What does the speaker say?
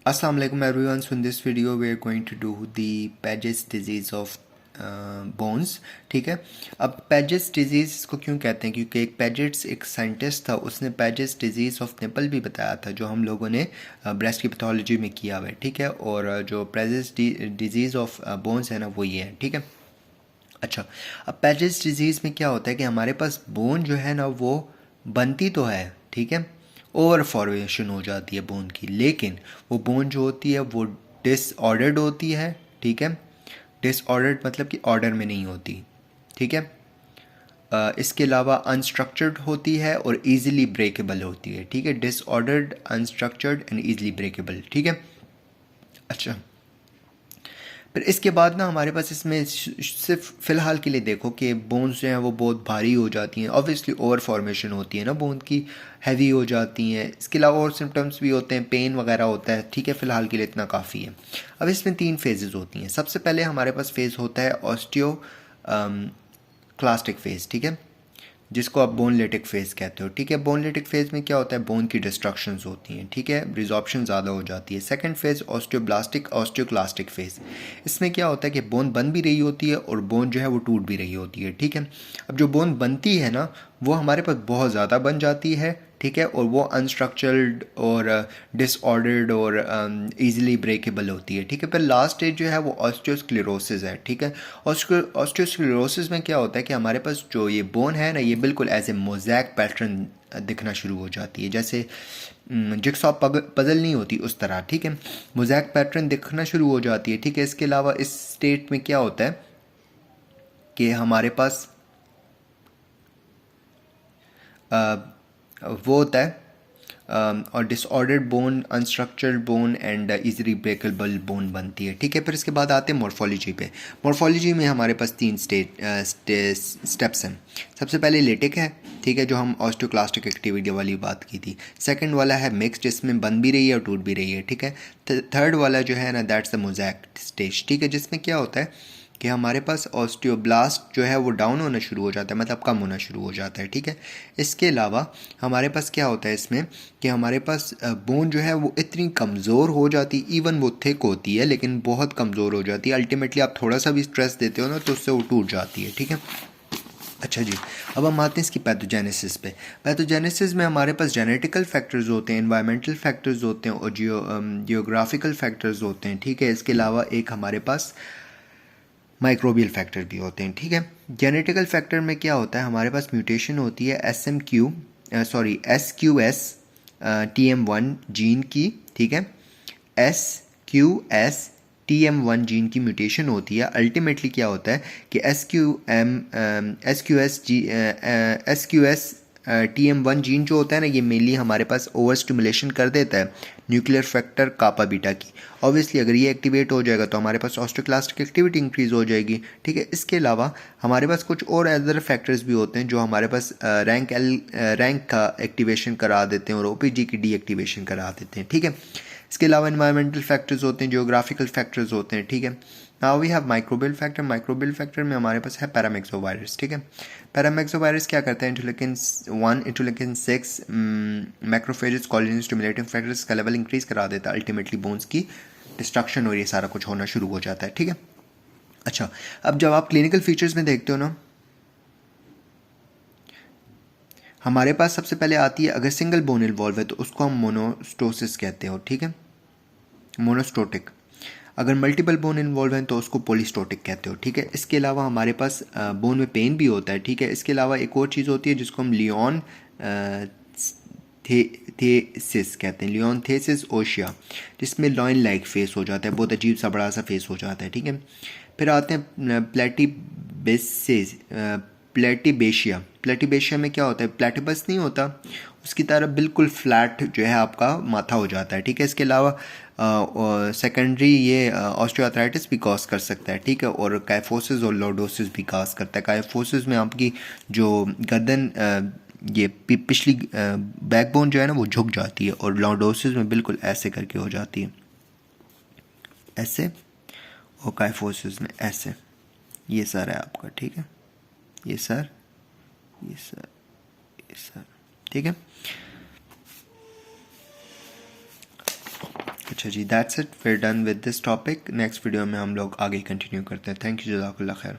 Assalamu alaikum everyone. So in this video we are going to do the Paget's disease of bones. ठीक है. अब Paget's disease इसको क्यों कहते हैं, क्योंकि एक Paget's एक साइंटिस्ट था, उसने Paget's disease of nipple भी बताया था जो हम लोगों ने ब्रेस्ट की पैथोलॉजी में किया हुआ है. ठीक है. और जो Paget's disease of bones है ना, वो ये है. ठीक है. अच्छा, अब Paget's disease में क्या होता है कि हमारे पास बोन जो है ना वो बनती तो है, ठीक है, ओवर फॉर्मेशन हो जाती है बोन की, लेकिन वो बोन जो होती है वो डिसऑर्डर्ड होती है. ठीक है. डिसऑर्डर्ड मतलब कि ऑर्डर में नहीं होती. ठीक है. इसके अलावा अनस्ट्रक्चर्ड होती है और इजीली ब्रेकेबल होती है. ठीक है. Disordered, unstructured and easily breakable. ठीक है. अच्छा, फिर इसके बाद ना हमारे पास इसमें सिर्फ फ़िलहाल के लिए देखो कि बोन्स जो हैं वो बहुत भारी हो जाती हैं. ऑब्वियसली ओवर फॉर्मेशन होती है ना बोन की, हैवी हो जाती हैं. इसके अलावा और सिम्टम्स भी होते हैं, पेन वगैरह होता है. ठीक है. फ़िलहाल के लिए इतना काफ़ी है. अब इसमें 3 फेजेस होती हैं. सबसे पहले हमारे पास फेज़ होता है ऑस्टियो क्लास्टिक फेज़. ठीक है, जिसको आप बोनलेटिक फेज़ कहते हो. ठीक है. बोनलेटिक फेज़ में क्या होता है, बोन की डिस्ट्रक्शंस होती हैं. ठीक है. रिजॉर्प्शन ज़्यादा हो जाती है. Second phase osteoblastic osteoclastic phase. इसमें क्या होता है कि बोन बन भी रही होती है और बोन जो है वो टूट भी रही होती है. ठीक है. अब जो बोन बनती है ना वो हमारे पास बहुत ज़्यादा बन जाती है. ठीक है. और वो अनस्ट्रक्चर्ड और डिसऑर्डर्ड और ईजिली ब्रेकेबल होती है. ठीक है. फिर लास्ट स्टेज जो है वो ऑस्टियोस्क्लेरोसिस है. ठीक है. ऑस्टियोस्क्लेरोसिस में क्या होता है कि हमारे पास जो ये बोन है ना ये बिल्कुल एज ए मोज़ैक पैटर्न दिखना शुरू हो जाती है, जैसे जिक्सॉ पजल नहीं होती उस तरह. ठीक है. मोज़ैक पैटर्न दिखना शुरू हो जाती है. ठीक है. इसके अलावा इस स्टेट में क्या होता है कि हमारे पास वो होता है और disordered bone, unstructured bone and easily breakable bone बनती है. ठीक है. फिर इसके बाद आते हैं मॉर्फोलॉजी पे. मॉर्फोलॉजी में हमारे पास 3 स्टेप्स हैं. सबसे पहले लेटिक है. ठीक है, जो हम ऑस्टियोक्लास्टिक एक्टिविटी वाली बात की थी. सेकंड वाला है मिक्स्ड, जिसमें बन भी रही है और टूट भी रही है. ठीक है. थर्ड वाला जो है ना दैट्स द मोज़ैक स्टेज. ठीक है, जिसमें क्या होता है कि हमारे पास ऑस्टियोब्लास्ट जो है वो डाउन होना शुरू हो जाता है, मतलब कम होना शुरू हो जाता है. ठीक है. इसके अलावा हमारे पास क्या होता है इसमें कि हमारे पास बोन जो है वो इतनी कमज़ोर हो जाती, इवन वो थिक होती है लेकिन बहुत कमज़ोर हो जाती है. अल्टीमेटली आप थोड़ा सा भी स्ट्रेस देते हो ना तो उससे वो टूट जाती है. ठीक है. अच्छा जी, अब हम आते हैं इसकी पैथोजेनेसिस पे. पैथोजेनेसिस में हमारे पास जेनेटिकल फैक्टर्स होते हैं, एनवायरमेंटल फैक्टर्स होते हैं और जियोग्राफिकल फैक्टर्स होते हैं. ठीक है. इसके अलावा एक हमारे पास माइक्रोबियल फैक्टर भी होते हैं. ठीक है. जेनेटिकल फैक्टर में क्या होता है, हमारे पास म्यूटेशन होती है SQS TM1 जीन की. ठीक है. SQS TM1 जीन की म्यूटेशन होती है. अल्टीमेटली क्या होता है कि SQS TM1 जीन जो होता है ना ये मेनली हमारे पास ओवर स्टिमुलेशन कर देता है न्यूक्लियर फैक्टर कापा बीटा की. ऑब्वियसली अगर ये एक्टिवेट हो जाएगा तो हमारे पास ऑस्टियोक्लास्टिक एक्टिविटी इंक्रीज हो जाएगी. ठीक है. इसके अलावा हमारे पास कुछ और अदर फैक्टर्स भी होते हैं जो हमारे पास रैंक का एक्टिवेशन करा देते हैं और OPG की डीएक्टिवेशन करा देते हैं. ठीक है. इसके अलावा इन्वायरमेंटल फैक्टर्स होते हैं, जियोग्राफिकल फैक्टर्स होते हैं. ठीक है. Now we have microbial factor. Microbial factor में हमारे पास है पैरामेक्सोवायरस. ठीक है. पैरामेक्सोवायरस क्या करता है, इंटरलेकिन 1 इंटरलेकिन 6 मैक्रोफेजेस कॉलोनी स्टिमुलेटिंग फैक्टर्स का लेवल इंक्रीज करा देता है. अल्टीमेटली बोन्स की डिस्ट्रक्शन और ये सारा कुछ होना शुरू हो जाता है. ठीक है. अच्छा, अब जब आप क्लिनिकल फीचर्स में देखते हो ना, हमारे पास सबसे पहले आती है अगर सिंगल बोन इन्वॉल्व है तो उसको हम मोनोस्टोसिस कहते हो. ठीक है, मोनोस्टोटिक. अगर मल्टीपल बोन इन्वॉल्व हैं तो उसको पॉलीस्टोटिक कहते हो. ठीक है. इसके अलावा हमारे पास बोन में पेन भी होता है. ठीक है. इसके अलावा एक और चीज़ होती है जिसको हम लियोन थेसिस कहते हैं, लियोन थेसिस ओशिया, जिसमें लॉइन लाइक फेस हो जाता है, बहुत अजीब सा बड़ा सा फेस हो जाता है. ठीक है. फिर आते हैं प्लेटिबेशिया. प्लेटिबेशिया में क्या होता है, प्लेटिबस नहीं होता, उसकी तरह बिल्कुल फ्लैट जो है आपका माथा हो जाता है. ठीक है. इसके अलावा सेकेंडरी ये ऑस्टियोआर्थराइटिस भी कॉज कर सकता है. ठीक है. और काइफोसिस और लॉर्डोसिस भी कॉज करता है. काइफोसिस में आपकी जो गर्दन ये पिछली बैकबोन जो है ना वो झुक जाती है और लॉर्डोसिस में बिल्कुल ऐसे करके हो जाती है, ऐसे. और काइफोसिस में ऐसे. ये सर है आपका. ठीक है. ये सर, ये सर, ये सर. ठीक है. अच्छा जी, दैट्स इट, फिर done with this topic. Next video में हम लोग आगे कंटिन्यू करते हैं। थैंक यू, जज़ाकल्लाह खैर।